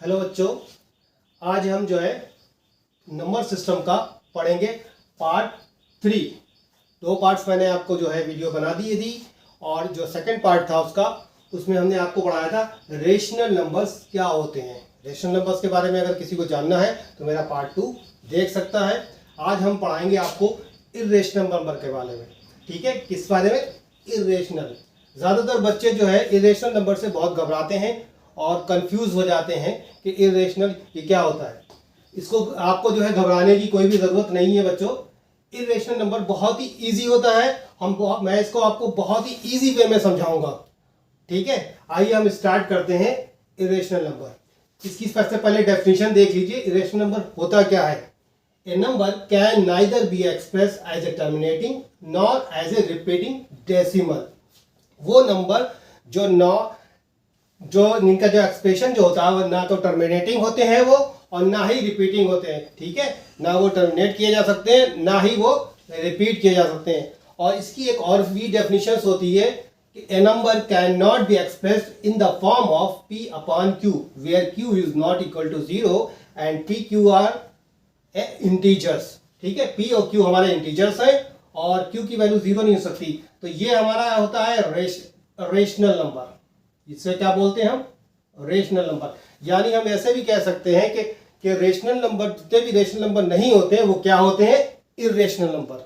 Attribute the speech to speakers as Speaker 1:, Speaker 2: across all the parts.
Speaker 1: Hello बच्चों, आज हम जो है नंबर सिस्टम का पढ़ेंगे पार्ट 3। 2 पार्ट्स मैंने आपको जो है वीडियो बना दिए थी और जो सेकंड पार्ट था उसमें हमने आपको पढ़ाया था रेशनल नंबर्स क्या होते हैं। रेशनल नंबर्स के बारे में अगर किसी को जानना है तो मेरा पार्ट 2 देख सकता है। आज हम पढ़ाएंगे आपको इर्रेशनल नंबर के बारे में। ठीक है, किस बारे में? इर्रेशनल। ज़्यादातर बच्चे जो है इर्रेशनल नंबर से बहुत घबराते हैं और कंफ्यूज हो जाते हैं कि इर्रेशनल ये क्या होता है। इसको आपको जो है घबराने की कोई भी ज़रूरत नहीं है बच्चों। इर्रेशनल नंबर बहुत ही इजी होता है। मैं इसको आपको बहुत ही इजी वे में समझाऊंगा। ठीक है, आइए हम स्टार्ट करते हैं इर्रेशनल नंबर। इसकी सबसे पहले डेफिनेशन देख लीजिए। इर्रेशनल नंबर होता क्या है? A number can neither be express as a terminating nor as a repeating decimal. वो नंबर जो इनका जो एक्सप्रेशन जो होता है वो ना तो टर्मिनेटिंग होते हैं वो और ना ही रिपीटिंग होते हैं। ठीक है, ना वो टर्मिनेट किए जा सकते हैं ना ही वो रिपीट किए जा सकते हैं। और इसकी एक और भी डेफिनेशन होती है कि a number can not be expressed in the form of p upon q where q is not equal to 0 and p q are integers. ठीक है, p और q हमारे इंटीजर्स हैं और q की वैल्यू 0 नहीं हो सकती। तो ये हमारा होता है रेशनल नंबर। इससे क्या बोलते हैं हम? Rational number. यानी हम ऐसे भी कह सकते हैं कि रेशनल नंबर, जितने भी रेशनल नंबर नहीं होते हैं वो क्या होते हैं? Irrational number.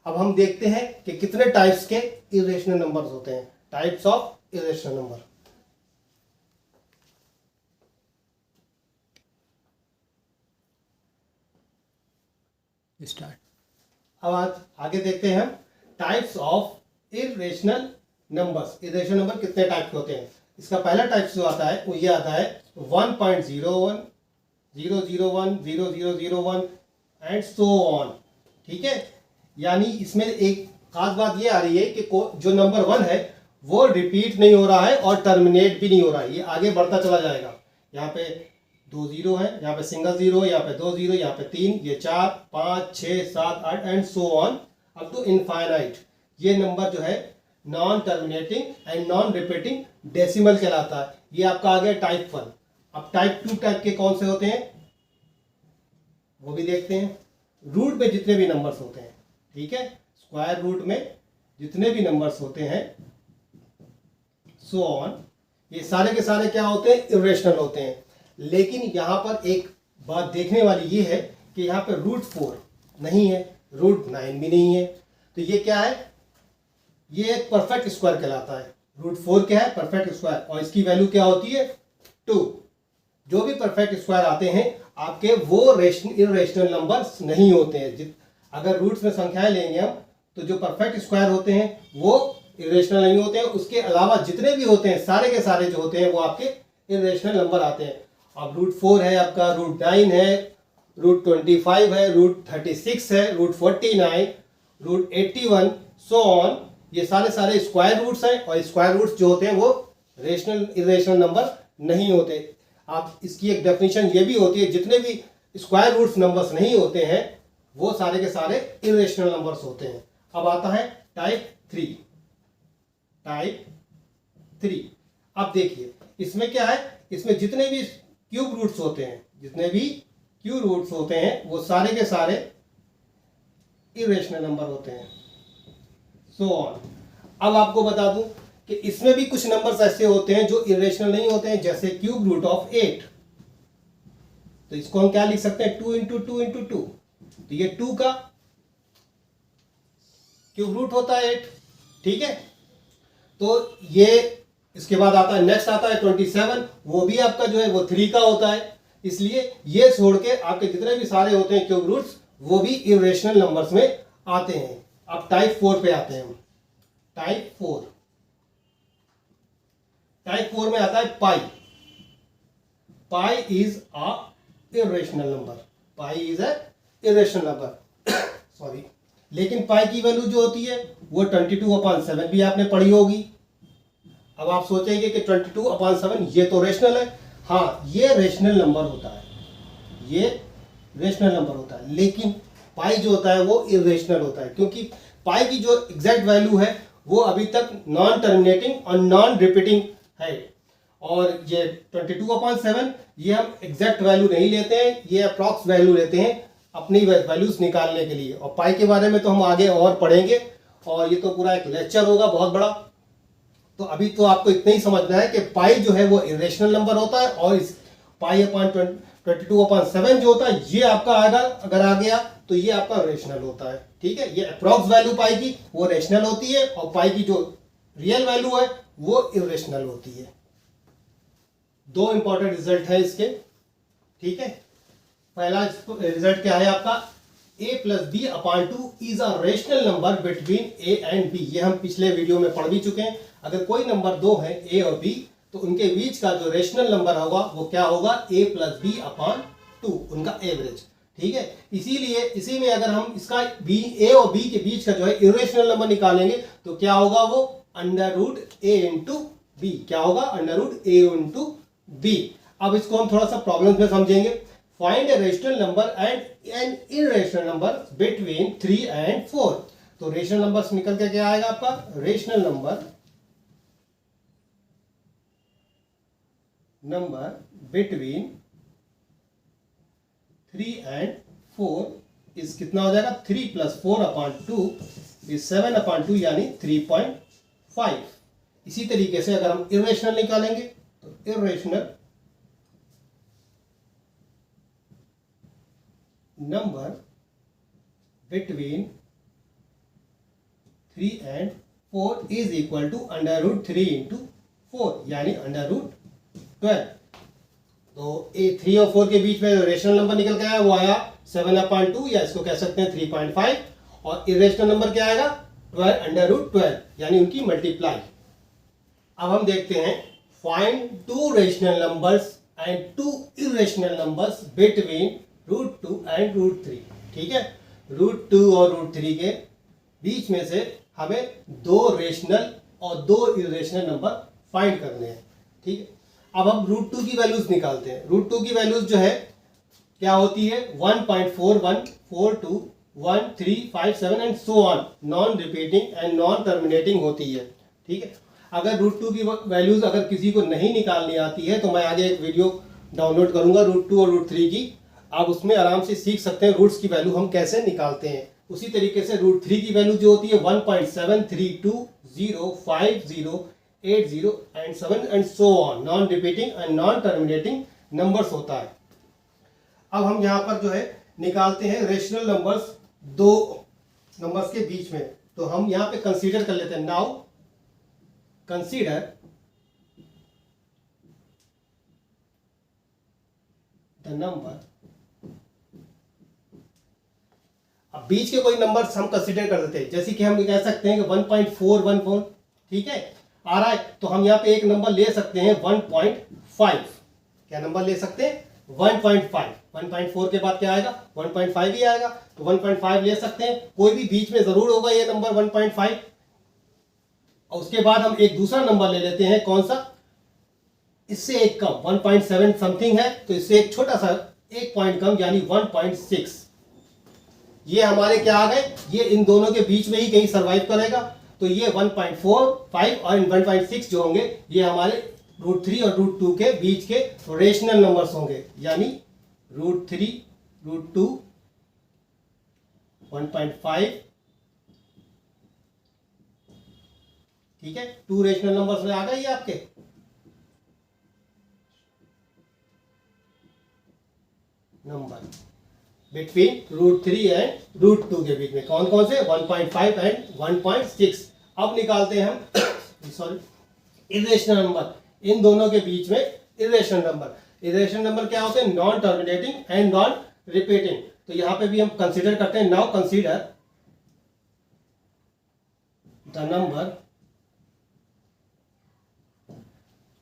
Speaker 1: अब हम देखते हैं कि कितने टाइप्स के इर्रेशनल नंबर्स होते हैं। Types of irrational number. Start. अब आज आगे देखते हैं हम types of irrational numbers. Irrational number कितने टाइप के होते हैं? इसका पहला टाइप जो आता है वो ये आता है 1.01, 001, 0001 एंड सो ऑन। ठीक है, यानी इसमें एक खास बात ये आ रही है कि जो नंबर 1 है वो रिपीट नहीं हो रहा है और टर्मिनेट भी नहीं हो रहा है। ये आगे बढ़ता चला जाएगा। यहाँ पे 2 0 है, यहाँ पे सिंगल 0, यहाँ पे 2 0, यहाँ पे 3, ये 4, 5, 6, 7, 8 and so on up to infinite. ये नंबर जो है non terminating and non repeating decimal कहलाता है। ये आपका आ गया टाइप 1। अब टाइप 2 टाइप के कौन से होते हैं वो भी देखते हैं। रूट में जितने भी नंबर्स होते हैं, ठीक है, स्क्वायर रूट में जितने भी नंबर्स होते हैं सो ऑन, ये सारे के सारे क्या होते हैं? इर्रेशनल होते हैं। लेकिन यहां पर एक बात देखने वाली ये है कि यहाँ पे रूट 4 नहीं है, रूट 9 भी नहीं है। तो ये क्या है? ये एक परफेक्ट स्क्वायर कहलाता है। रूट 4 क्या है? Perfect square. और इसकी वैल्यू क्या होती है? 2। जो भी परफेक्ट स्क्वायर आते हैं आपके वो इर्रेशनल नंबर्स नहीं होते हैं। अगर रूट्स में संख्याएं लेंगे हम तो जो परफेक्ट स्क्वायर होते हैं वो इर्रेशनल नहीं होते हैं। उसके अलावा जितने भी होते हैं सारे के सारे जो होते हैं वो आपके इर्रेशनल नंबर आते हैं। अब रूट 4 है आपका, रूट 9 है, रूट 25 है, रूट 36 है, रूट 49, रूट 81 सो ऑन। ये सारे स्क्वायर रूट्स हैं और स्क्वायर रूट्स जो होते हैं वो इर्रेशनल नंबर नहीं होते। आप इसकी एक डेफिनेशन ये भी होती है, जितने भी स्क्वायर रूट्स नंबर्स नहीं होते हैं वो सारे के सारे इर्रेशनल नंबर्स होते हैं। अब आता है टाइप 3। टाइप 3। अब देखिए इसमें क्या है? इसमें जितने भी क्यूब रूट्स होते हैं, जितने भी क्यूब रूट्स होते हैं वो सारे के सारे इर्रेशनल नंबर होते हैं सो ऑन। अब आपको बता दूं कि इसमें भी कुछ नंबर्स ऐसे होते हैं जो इर्रेशनल नहीं होते हैं, जैसे क्यूब रूट ऑफ 8। तो इसको हम क्या लिख सकते हैं? 2 इंटू 2 इंटू 2। तो ये 2 का क्यूब रूट होता है 8। ठीक है, तो ये इसके बाद आता है, नेक्स्ट आता है 27। वो भी आपका जो है वो 3 का होता है। इसलिए ये छोड़ के आपके जितने भी सारे होते हैं क्यूब रूट्स वो भी इर्रेशनल नंबर्स में आते हैं। अब टाइप 4 पे आते हैं हम। टाइप 4। टाइप 4 में आता है pi. Pi is a irrational number. Pi is a irrational number sorry. लेकिन पाई की वैल्यू जो होती है वो 22/7 भी आपने पढ़ी होगी। अब आप सोचेंगे कि 22/7 ये तो रेशनल है। हाँ, ये रेशनल नंबर होता है, ये रेशनल नंबर होता है। लेकिन पाई जो होता है वो इर्रेशनल होता है, क्योंकि पाई की जो एग्जैक्ट वैल्यू है वो अभी तक नॉन टर्मिनेटिंग और नॉन रिपीटिंग है। और ये 22/7 ये हम एग्जैक्ट वैल्यू नहीं लेते हैं, ये अप्रॉक्स वैल्यू लेते हैं अपनी वैल्यूज निकालने के लिए। और पाई के बारे में तो हम आगे और पढ़ेंगे और ये तो पूरा एक लेक्चर होगा बहुत बड़ा। तो अभी तो आपको इतना ही समझना है कि पाई जो है वो इरेशनल नंबर होता है और इस पाई अपॉन 22/7 जो होता है ये आपका आएगा, अगर आ गया तो ये आपका रेशनल होता है। ठीक है, ये अप्रॉक्स वैल्यू पाई की वो रेशनल होती है और पाई की जो रियल वैल्यू है वो इरेशनल होती है। दो इंपॉर्टेंट रिजल्ट है इसके। ठीक है, पहला रिजल्ट क्या है आपका, a+b/2 is a rational number between a and b। ये हम पिछले वीडियो में पढ़ भी चुके हैं। अगर कोई नंबर दो है a और b तो उनके बीच का जो रेशनल नंबर होगा वो क्या होगा, a+b/2, उनका एवरेज। ठीक है, इसीलिए इसी में अगर हम इसका a और b के बीच का जो है इरेशनल नंबर निकालेंगे तो क्या होगा, वो √a इंटू बी। क्या होगा, √a इंटू बी। अब इसको हम थोड़ा सा प्रॉब्लम में समझेंगे। Find a rational number and an irrational number between 3 and 4। तो रेशनल नंबर निकल के क्या आएगा आपका, रेशनल नंबर बिटवीन 3 एंड 4 इस कितना हो जाएगा, 3 + 4/2 इज 7/2 यानी 3.5। इसी तरीके से अगर हम इरेशनल निकालेंगे तो irrational number between 3 and 4 is equal to √3 into 4 यानी √12। तो 3 और 4 के बीच में रेशनल नंबर निकल के आया वो आया 7/2 या इसको कह सकते हैं 3.5। और इरेशनल नंबर क्या आएगा, 12 यानी उनकी मल्टीप्लाई। अब हम देखते हैं, find 2 rational numbers and 2 irrational numbers between √2 and √3। ठीक है, √2 और √3 के बीच में से हमें 2 रेशनल और 2 इरेशनल नंबर फाइंड करने हैं। ठीक है, अब हम √2 की वैल्यूज निकालते हैं। √2 की वैल्यूज जो है क्या होती है, 1.41, 42, 1, 3, 5, 7 and so on, non repeating and non terminating होती है। ठीक है, अगर √2 की वैल्यूज अगर किसी को नहीं निकालनी आती है तो मैं आगे एक वीडियो डाउनलोड करूंगा √2 और √3 की, आप उसमें आराम से सीख सकते हैं रूट्स की वैल्यू हम कैसे निकालते हैं। उसी तरीके से √3 की वैल्यू जो होती है 1.732050 and 7 and so on, non repeating and non terminating numbers होता है। अब हम यहाँ पर जो है निकालते हैं रेशनल नंबर्स 2 नंबर्स के बीच में। तो हम यहाँ पे कंसीडर कर लेते हैं, नाउ कंसीडर द नंबर। अब बीच के कोई नंबर्स हम कंसीडर कर देते हैं, जैसे कि हम कह सकते हैं कि 1.414। ठीक है, आ रहा है तो हम यहाँ पे एक नंबर ले सकते हैं 1.5। क्या नंबर ले सकते हैं, 1.5। 1.4 के बाद क्या आएगा, 1.5 ही आएगा, तो 1.5 ले सकते हैं। कोई भी बीच में जरूर होगा ये नंबर 1.5। और उसके बाद हम एक दूसरा नंबर ले लेते हैं, कौन सा, इससे एक कम, 1.7 समथिंग है तो इससे एक छोटा सा एक पॉइंट कम यानी 1.6। ये हमारे क्या आ गए, ये इन दोनों के बीच में ही कहीं सरवाइव करेगा। तो ये 1.45 और 1.6 जो होंगे ये हमारे √3 और √2 के बीच के रेशनल नंबर्स होंगे, यानी √3, √2, 1.5। ठीक है, 2 रेशनल नंबर्स में आ गए ये आपके। नंबर बिटवीन √3 एंड √2 के बीच में कौन कौन से, 1.5 एंड 1.6। अब निकालते हैं हम सॉरी इरेशनल नंबर, इन दोनों के बीच में इरेशनल नंबर। इरेशनल नंबर क्या होते हैं, non terminating and non repeating. तो यहां पे भी हम कंसीडर करते हैं, नाउ कंसीडर द नंबर।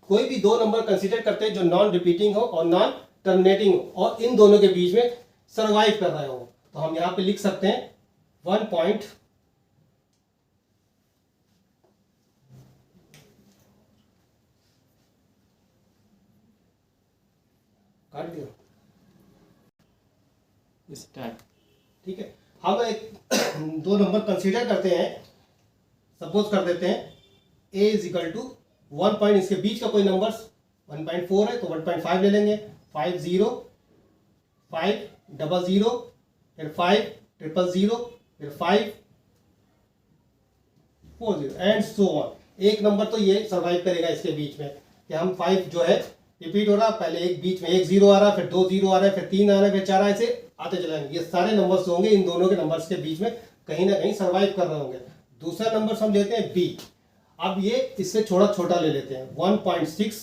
Speaker 1: कोई भी 2 नंबर कंसीडर करते हैं जो नॉन रिपीटिंग हो और नॉन टर्मिनेटिंग हो और इन दोनों के बीच में सर्वाइव कर रहे हो। तो हम यहां पे लिख सकते हैं 1 पॉइंट काट दिया इस टाइप। ठीक है, हम एक 2 नंबर कंसीडर करते हैं, सपोज कर देते हैं a is equal to 1 point, इसके बीच का कोई नंबर 1.4 है तो 1.5 ले लेंगे, 5 0 5 0 0 फिर 5 0 0 फिर 5 4 0 एंड सो ऑन। एक नंबर तो ये सर्वाइव करेगा इसके बीच में कि हम 5 जो है रिपीट हो रहा, पहले एक बीच में 1 0 आ रहा, फिर 2 0 आ रहा है, फिर 3 आ रहा है, फिर 4 ऐसे आते चले जाएंगे। ये सारे नंबर्स होंगे इन दोनों के नंबर्स के बीच में कहीं ना कहीं सर्वाइव कर रहे होंगे। दूसरा नंबर हम लेते हैं बी। अब ये इससे थोड़ा छोटा ले लेते हैं, 1.6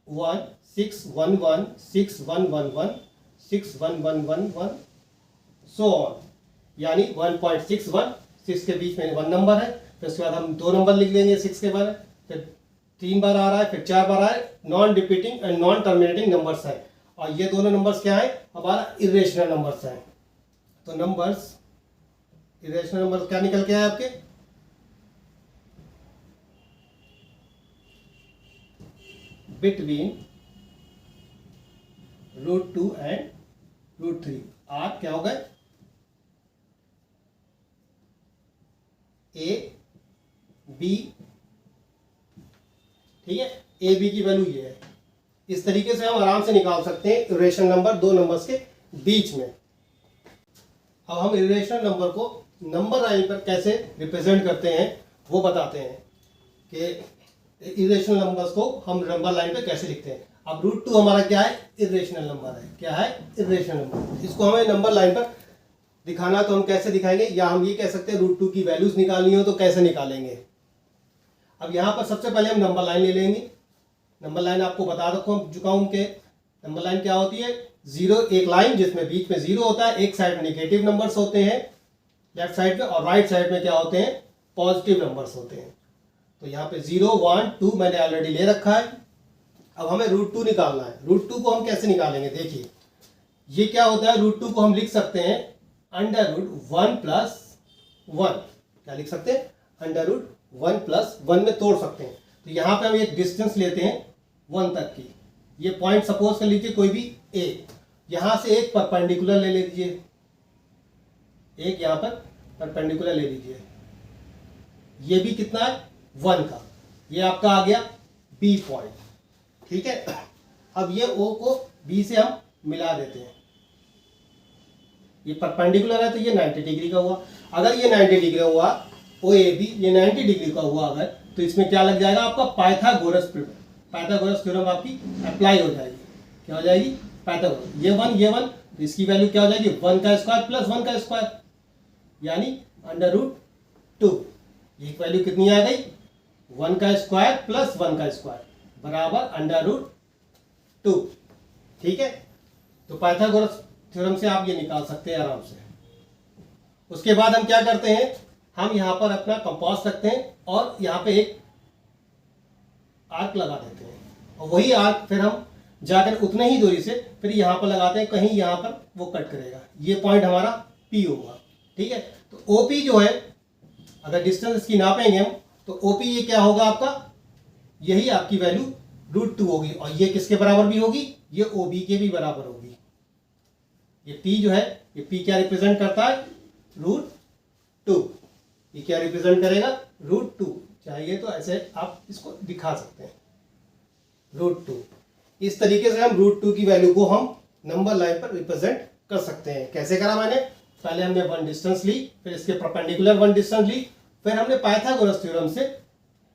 Speaker 1: 1 6 1 1 6 1 1 1 6 1 1 1 1 सो ऑन, यानी 1.61 6 के बीच में 1 नंबर है, फिर उसके बाद हम 2 नंबर लिख लेंगे 6 के बाद, फिर 3 बार आ रहा है, फिर 4 बार आ रहा है, non repeating and non terminating numbers है। और ये दोनों नंबर्स क्या है, हमारा इरेशनल नंबर्स है। तो नंबर्स इरेशनल नंबर्स क्या निकल के आए आपके, बिटवीन √2 एंड √3। आप क्या हो गए, ए बी, ठीक है, ए बी की वैल्यू ये है। इस तरीके से हम आराम से निकाल सकते हैं इरेशनल नंबर दो नंबर्स के बीच में। अब हम इरेशनल नंबर को नंबर लाइन पर कैसे रिप्रेजेंट करते हैं वो बताते हैं कि इरेशनल नंबर्स को हम नंबर लाइन पे कैसे लिखते हैं। अब √2 हमारा क्या है, इरेशनल नंबर है। क्या है, इरेशनल नंबर। इसको हमें नंबर लाइन पर दिखाना तो हम कैसे दिखाएंगे, या हम ये कह सकते हैं √2 की वैल्यूज निकालनी हो तो कैसे निकालेंगे। अब यहाँ पर सबसे पहले हम नंबर लाइन ले लेंगे। नंबर लाइन आपको बता चुका हूं कि नंबर लाइन क्या होती है, जीरो, एक लाइन जिसमें बीच में जीरो होता है, एक साइड में नेगेटिव नंबर्स होते हैं लेफ्ट साइड में, और राइट साइड में क्या होते हैं, पॉजिटिव नंबर्स होते हैं। तो यहाँ पे 0 1 2 मैंने ऑलरेडी ले रखा है। अब हमें √2 निकालना है। √2 को हम कैसे निकालेंगे, देखिए ये क्या होता है, √2 को हम लिख सकते हैं √1 + 1। क्या लिख सकते हैं, √1 + 1 में तोड़ सकते हैं। तो यहाँ पे हम एक डिस्टेंस लेते हैं 1 तक की। ये पॉइंट सपोज कर लीजिए कोई भी ए, यहां से एक परपेंडिकुलर ले लीजिए, एक यहां पर परपेंडिकुलर ले लीजिए। ये भी कितना है, 1 का। ये आपका आ गया बी पॉइंट, ठीक है। अब ये ओ को बी से हम मिला देते हैं। ये परपेंडिकुलर है तो ये 90 डिग्री का हुआ। अगर ये 90 डिग्री हुआ, ओ ए बी ये 90 डिग्री का हुआ अगर, तो इसमें क्या लग जाएगा आपका, पाइथागोरस थ्योरम आपकी अप्लाई हो जाएगी। क्या हो जाएगी, पाइथागोरस। ये 1 तो इसकी वैल्यू क्या हो जाएगी, 1 का स्क्वायर + 1 का स्क्वायर, यानी √2। ये वैल्यू कितनी आ गई, 1 का स्क्वायर + 1 का स्क्वायर बराबर √2, ठीक है। तो पाइथागोरस थ्योरम से आप ये निकाल सकते हैं आराम से। उसके बाद हम क्या करते हैं, हम यहां पर अपना कंपास रखते हैं और यहां पे एक आर्क लगा देते हैं, और वही आर्क फिर हम जाकर उतने ही दूरी से फिर यहां पर लगाते हैं, कहीं यहां पर वो कट करेगा। ये पॉइंट हमारा पी होगा, ठीक है। तो ओपी जो है, अगर डिस्टेंस इसकी नापेंगे हम, तो ओपी ये क्या होगा आपका, यही आपकी वैल्यू √2 होगी। और ये किसके बराबर भी होगी, ये ओबी के भी बराबर होगी। ये पी जो है, ये पी क्या रिप्रेजेंट करता है, √2। ये क्या रिप्रेजेंट करेगा, √2। चाहिए तो ऐसे आप इसको दिखा सकते हैं, √2। इस तरीके से हम √2 की वैल्यू को हम नंबर लाइन पर रिप्रेजेंट कर सकते हैं। कैसे करा मैंने, पहले हमने 1 डिस्टेंस ली, फिर इसके परपेंडिकुलर 1 डिस्टेंस ली, फिर हमने पाइथागोरस थ्योरम से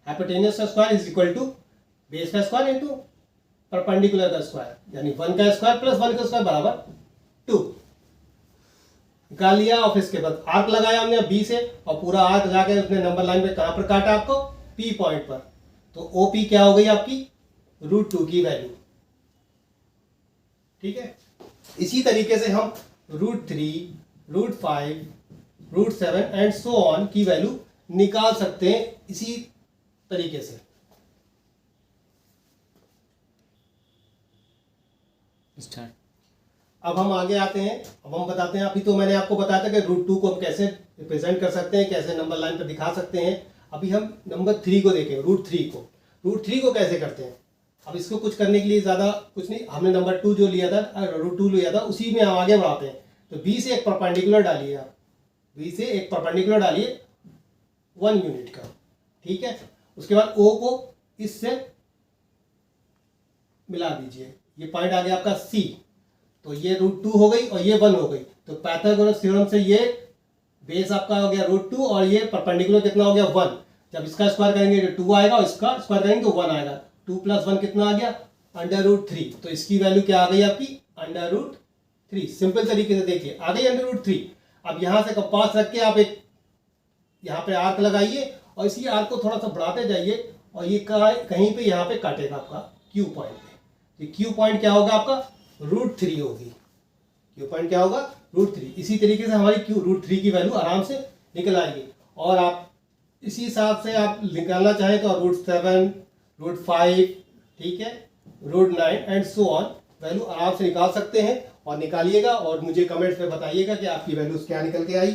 Speaker 1: हाइपोटेन्यूस का square is equal to base का स्क्वायर इनटू परपेंडिकुलर का स्क्वायर, यानी 1 का स्क्वायर + 1 का स्क्वायर बराबर 2 निकाल लिया। और फिर इसके बाद आर्क लगाया हमने बी से, और पूरा आर्क जाके उसने नंबर लाइन पे कहां पर काटा आपको, पी पॉइंट पर। तो ओपी क्या हो गई आपकी, √2 की वैल्यू, ठीक है। इसी तरीके से हम √3 √5 √7 एंड सो ऑन की वैल्यू निकाल सकते हैं इसी तरीके से। अब हम आगे आते हैं, अब हम बताते हैं, अभी तो मैंने आपको बताया था कि √2 को हम कैसे रिप्रेजेंट कर सकते हैं, कैसे नंबर लाइन पर दिखा सकते हैं। अभी हम नंबर 3 को देखें, √3 को कैसे करते हैं। अब इसको कुछ करने के लिए ज़्यादा कुछ नहीं, हमने नंबर 2 जो लिया था, √2 लिया था, उसी में हम आगे बढ़ाते हैं। तो बी से एक परपेंडिकुलर डालिए, आप बी से एक परपेंडिकुलर डालिए 1 यूनिट का, ठीक है। उसके बाद ओ को इससे मिला दीजिए, ये पॉइंट आ गया आपका सी, तो ये √2 हो गई और ये 1 हो गई। तो पाइथागोरस थ्योरम से ये बेस आपका हो गया √2 और ये परपेंडिकुलर कितना हो गया 1। जब इसका स्क्वायर करेंगे तो 2 आएगा और इसका स्क्वायर करेंगे तो 1 आएगा। 2 + 1 कितना आ गया √3। तो इसकी वैल्यू क्या आ गई आपकी √3। सिंपल तरीके से देखिए आ गई √3। अब यहां से कंपास रख के आप एक यहाँ पे आर्क लगाइए और इसी आर्क को थोड़ा सा बढ़ाते जाइए और ये कहीं पे यहाँ पे काटेगा आपका क्यू पॉइंट पे। क्यू पॉइंट क्या होगा आपका √3 होगी। क्यू पॉइंट क्या होगा √3। इसी तरीके से हमारी क्यू √3 की वैल्यू आराम से निकल आएगी। और आप इसी हिसाब से आप निकालना चाहें तो √7, √5, ठीक है, √9 एंड सो ऑन वैल्यू आराम से निकाल सकते हैं। और निकालिएगा और मुझे कमेंट्स में बताइएगा कि आपकी वैल्यूज क्या निकल के आई।